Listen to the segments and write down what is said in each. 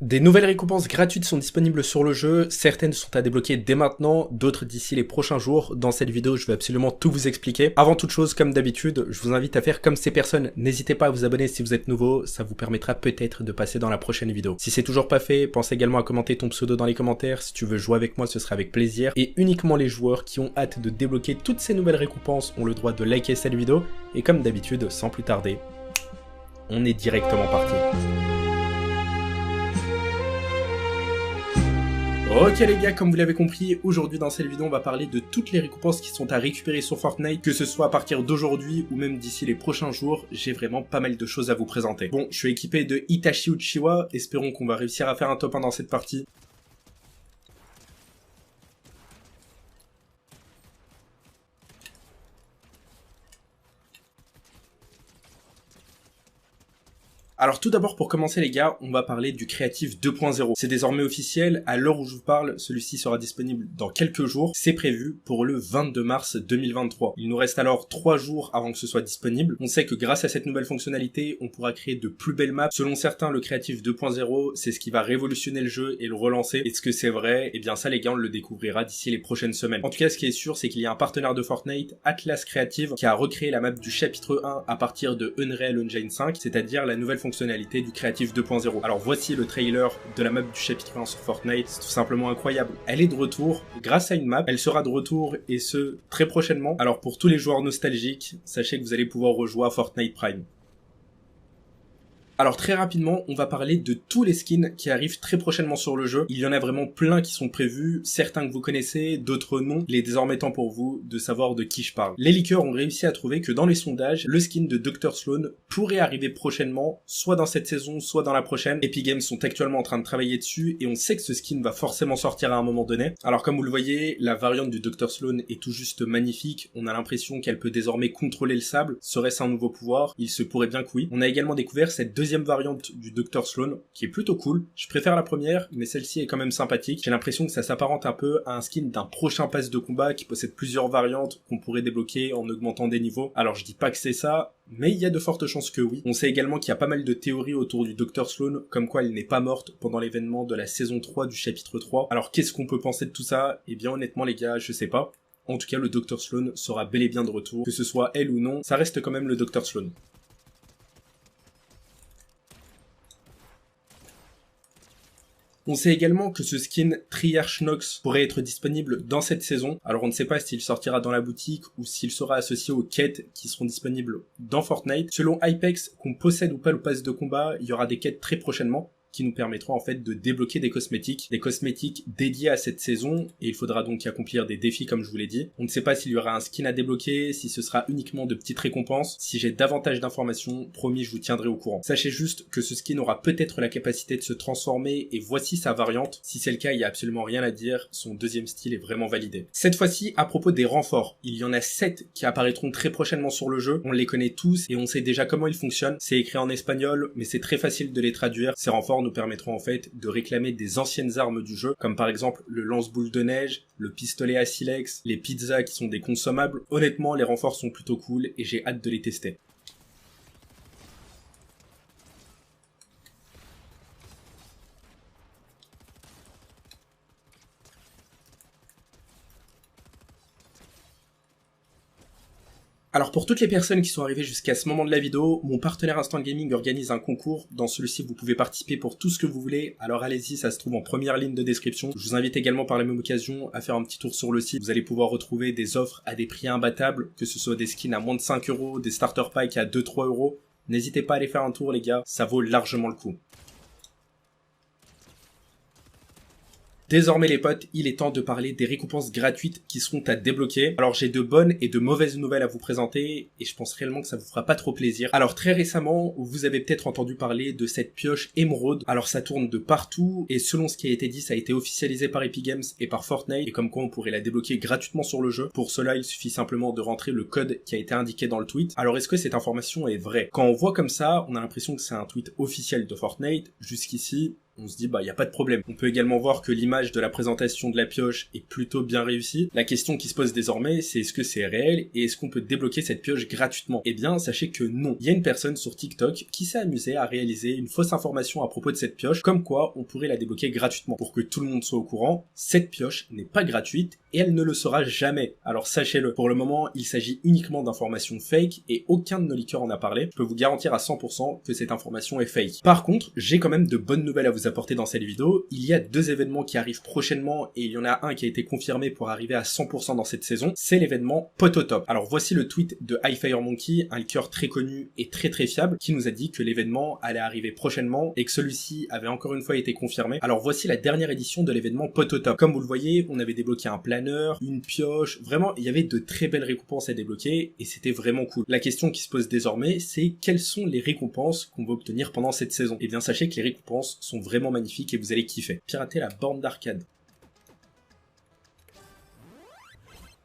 Des nouvelles récompenses gratuites sont disponibles sur le jeu, certaines sont à débloquer dès maintenant, d'autres d'ici les prochains jours. Dans cette vidéo, je vais absolument tout vous expliquer. Avant toute chose, comme d'habitude, je vous invite à faire comme ces personnes. N'hésitez pas à vous abonner si vous êtes nouveau, ça vous permettra peut-être de passer dans la prochaine vidéo. Si c'est toujours pas fait, pense également à commenter ton pseudo dans les commentaires. Si tu veux jouer avec moi, ce sera avec plaisir. Et uniquement les joueurs qui ont hâte de débloquer toutes ces nouvelles récompenses ont le droit de liker cette vidéo. Et comme d'habitude, sans plus tarder, on est directement parti. Ok les gars, comme vous l'avez compris, aujourd'hui dans cette vidéo on va parler de toutes les récompenses qui sont à récupérer sur Fortnite, que ce soit à partir d'aujourd'hui ou même d'ici les prochains jours. J'ai vraiment pas mal de choses à vous présenter. Bon, je suis équipé de Itachi Uchiwa, espérons qu'on va réussir à faire un top 1 dans cette partie. Alors tout d'abord pour commencer les gars, on va parler du Créatif 2.0. C'est désormais officiel, à l'heure où je vous parle, celui-ci sera disponible dans quelques jours. C'est prévu pour le 22 mars 2023. Il nous reste alors 3 jours avant que ce soit disponible. On sait que grâce à cette nouvelle fonctionnalité, on pourra créer de plus belles maps. Selon certains, le Créatif 2.0, c'est ce qui va révolutionner le jeu et le relancer. Est-ce que c'est vrai? Eh bien ça les gars, on le découvrira d'ici les prochaines semaines. En tout cas, ce qui est sûr, c'est qu'il y a un partenaire de Fortnite, Atlas Creative, qui a recréé la map du chapitre 1 à partir de Unreal Engine 5, c'est-à-dire la nouvelle fonctionnalité du Créatif 2.0. Alors voici le trailer de la map du chapitre 1 sur Fortnite, c'est tout simplement incroyable. Elle est de retour grâce à une map, elle sera de retour et ce très prochainement. Alors pour tous les joueurs nostalgiques, sachez que vous allez pouvoir rejouer à Fortnite Prime. Alors très rapidement, on va parler de tous les skins qui arrivent très prochainement sur le jeu. Il y en a vraiment plein qui sont prévus, certains que vous connaissez, d'autres non. Il est désormais temps pour vous de savoir de qui je parle. Les leakers ont réussi à trouver que dans les sondages, le skin de Dr. Slone pourrait arriver prochainement, soit dans cette saison, soit dans la prochaine. Epic Games sont actuellement en train de travailler dessus et on sait que ce skin va forcément sortir à un moment donné. Alors comme vous le voyez, la variante du Dr. Slone est tout juste magnifique. On a l'impression qu'elle peut désormais contrôler le sable. Serait-ce un nouveau pouvoir? Il se pourrait bien que oui. On a également découvert cette deuxième variante du Dr. Slone qui est plutôt cool. Je préfère la première, mais celle-ci est quand même sympathique. J'ai l'impression que ça s'apparente un peu à un skin d'un prochain pass de combat qui possède plusieurs variantes qu'on pourrait débloquer en augmentant des niveaux. Alors je dis pas que c'est ça, mais il y a de fortes chances que oui. On sait également qu'il y a pas mal de théories autour du Dr. Slone, comme quoi elle n'est pas morte pendant l'événement de la saison 3 du chapitre 3. Alors qu'est-ce qu'on peut penser de tout ça? Eh bien honnêtement les gars, je sais pas. En tout cas, le Dr. Slone sera bel et bien de retour. Que ce soit elle ou non, ça reste quand même le Dr. Slone. On sait également que ce skin Triarch Nox pourrait être disponible dans cette saison. Alors on ne sait pas s'il sortira dans la boutique ou s'il sera associé aux quêtes qui seront disponibles dans Fortnite. Selon Hypex, qu'on possède ou pas le pass de combat, il y aura des quêtes très prochainement qui nous permettront en fait de débloquer des cosmétiques dédiés à cette saison, et il faudra donc accomplir des défis comme je vous l'ai dit. On ne sait pas s'il y aura un skin à débloquer, si ce sera uniquement de petites récompenses. Si j'ai davantage d'informations, promis je vous tiendrai au courant. Sachez juste que ce skin aura peut-être la capacité de se transformer, et voici sa variante. Si c'est le cas, il y a absolument rien à dire, son deuxième style est vraiment validé. Cette fois-ci, à propos des renforts, il y en a 7 qui apparaîtront très prochainement sur le jeu. On les connaît tous et on sait déjà comment ils fonctionnent. C'est écrit en espagnol, mais c'est très facile de les traduire. Ces renforts nous permettront en fait de réclamer des anciennes armes du jeu, comme par exemple le lance-boule de neige, le pistolet à silex, les pizzas qui sont des consommables. Honnêtement, les renforts sont plutôt cool et j'ai hâte de les tester. Alors pour toutes les personnes qui sont arrivées jusqu'à ce moment de la vidéo, mon partenaire Instant Gaming organise un concours. Dans celui-ci, vous pouvez participer pour tout ce que vous voulez. Alors allez-y, ça se trouve en première ligne de description. Je vous invite également par la même occasion à faire un petit tour sur le site. Vous allez pouvoir retrouver des offres à des prix imbattables, que ce soit des skins à moins de 5 euros, des starter packs à 2-3 euros. N'hésitez pas à aller faire un tour les gars, ça vaut largement le coup. Désormais les potes, il est temps de parler des récompenses gratuites qui seront à débloquer. Alors j'ai de bonnes et de mauvaises nouvelles à vous présenter et je pense réellement que ça vous fera pas trop plaisir. Alors très récemment, vous avez peut-être entendu parler de cette pioche émeraude. Alors ça tourne de partout et selon ce qui a été dit, ça a été officialisé par Epic Games et par Fortnite et comme quoi on pourrait la débloquer gratuitement sur le jeu. Pour cela, il suffit simplement de rentrer le code qui a été indiqué dans le tweet. Alors est-ce que cette information est vraie? Quand on voit comme ça, on a l'impression que c'est un tweet officiel de Fortnite. Jusqu'ici, on se dit bah il y a pas de problème. On peut également voir que l'image de la présentation de la pioche est plutôt bien réussie. La question qui se pose désormais, c'est est-ce que c'est réel et est-ce qu'on peut débloquer cette pioche gratuitement? Eh bien, sachez que non. Il y a une personne sur TikTok qui s'est amusée à réaliser une fausse information à propos de cette pioche, comme quoi on pourrait la débloquer gratuitement. Pour que tout le monde soit au courant, cette pioche n'est pas gratuite et elle ne le sera jamais. Alors sachez-le, pour le moment, il s'agit uniquement d'informations fake et aucun de nos leakers en a parlé. Je peux vous garantir à 100% que cette information est fake. Par contre, j'ai quand même de bonnes nouvelles à vous apporter dans cette vidéo. Il y a 2 événements qui arrivent prochainement et il y en a un qui a été confirmé pour arriver à 100% dans cette saison. C'est l'événement Pototop. Alors voici le tweet de HiFireMonkey, un leaker très connu et très fiable, qui nous a dit que l'événement allait arriver prochainement et que celui-ci avait encore une fois été confirmé. Alors voici la dernière édition de l'événement Pototop. Comme vous le voyez, on avait débloqué un planeur, une pioche, vraiment il y avait de très belles récompenses à débloquer et c'était vraiment cool. La question qui se pose désormais, c'est quelles sont les récompenses qu'on va obtenir pendant cette saison? Et bien sachez que les récompenses sont vraiment magnifiques et vous allez kiffer. Pirater la borne d'arcade.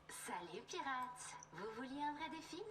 Salut pirates, vous vouliez un vrai défi?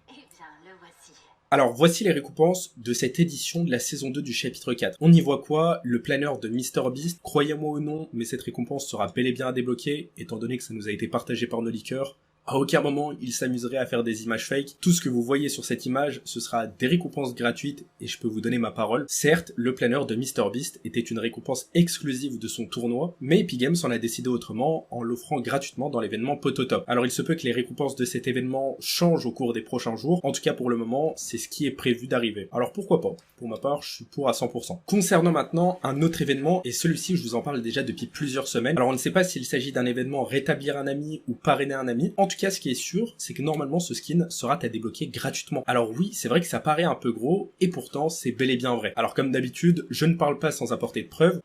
Eh bien, le voici. Alors voici les récompenses de cette édition de la saison 2 du chapitre 4. On y voit quoi? Le planeur de MrBeast. Croyez-moi ou non, mais cette récompense sera bel et bien à débloquer, étant donné que ça nous a été partagé par nos leakers. À aucun moment, il s'amuserait à faire des images fake. Tout ce que vous voyez sur cette image, ce sera des récompenses gratuites et je peux vous donner ma parole. Certes, le planeur de MrBeast était une récompense exclusive de son tournoi, mais Epic Games en a décidé autrement en l'offrant gratuitement dans l'événement Pototop. Alors il se peut que les récompenses de cet événement changent au cours des prochains jours. En tout cas, pour le moment, c'est ce qui est prévu d'arriver. Alors pourquoi pas? Pour ma part, je suis pour à 100%. Concernant maintenant un autre événement, et celui-ci, je vous en parle déjà depuis plusieurs semaines. Alors on ne sait pas s'il s'agit d'un événement rétablir un ami ou parrainer un ami. En tout cas, ce qui est sûr, c'est que normalement ce skin sera à débloquer gratuitement. Alors oui, c'est vrai que ça paraît un peu gros, et pourtant c'est bel et bien vrai. Alors comme d'habitude, je ne parle pas sans apporter de preuves.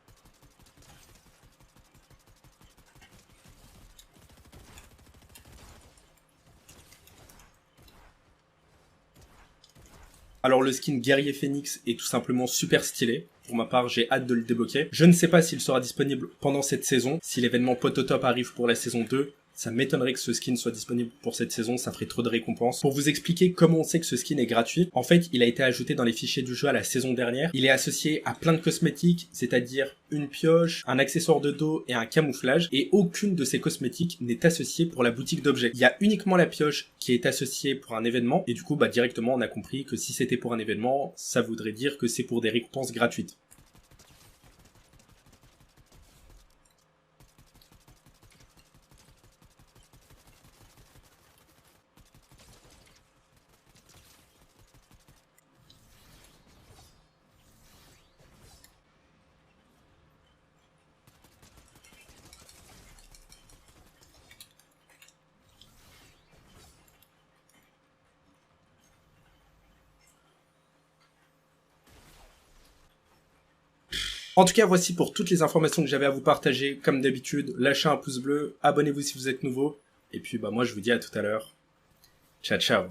Alors le skin Guerrier Phoenix est tout simplement super stylé. Pour ma part, j'ai hâte de le débloquer. Je ne sais pas s'il sera disponible pendant cette saison. Si l'événement Pototop arrive pour la saison 2, ça m'étonnerait que ce skin soit disponible pour cette saison, ça ferait trop de récompenses. Pour vous expliquer comment on sait que ce skin est gratuit, en fait, il a été ajouté dans les fichiers du jeu à la saison dernière. Il est associé à plein de cosmétiques, c'est-à-dire une pioche, un accessoire de dos et un camouflage, et aucune de ces cosmétiques n'est associée pour la boutique d'objets. Il y a uniquement la pioche qui est associée pour un événement, et du coup, directement, on a compris que si c'était pour un événement, ça voudrait dire que c'est pour des récompenses gratuites. En tout cas, voici pour toutes les informations que j'avais à vous partager. Comme d'habitude, lâchez un pouce bleu, abonnez-vous si vous êtes nouveau. Et puis, moi, je vous dis à tout à l'heure. Ciao, ciao.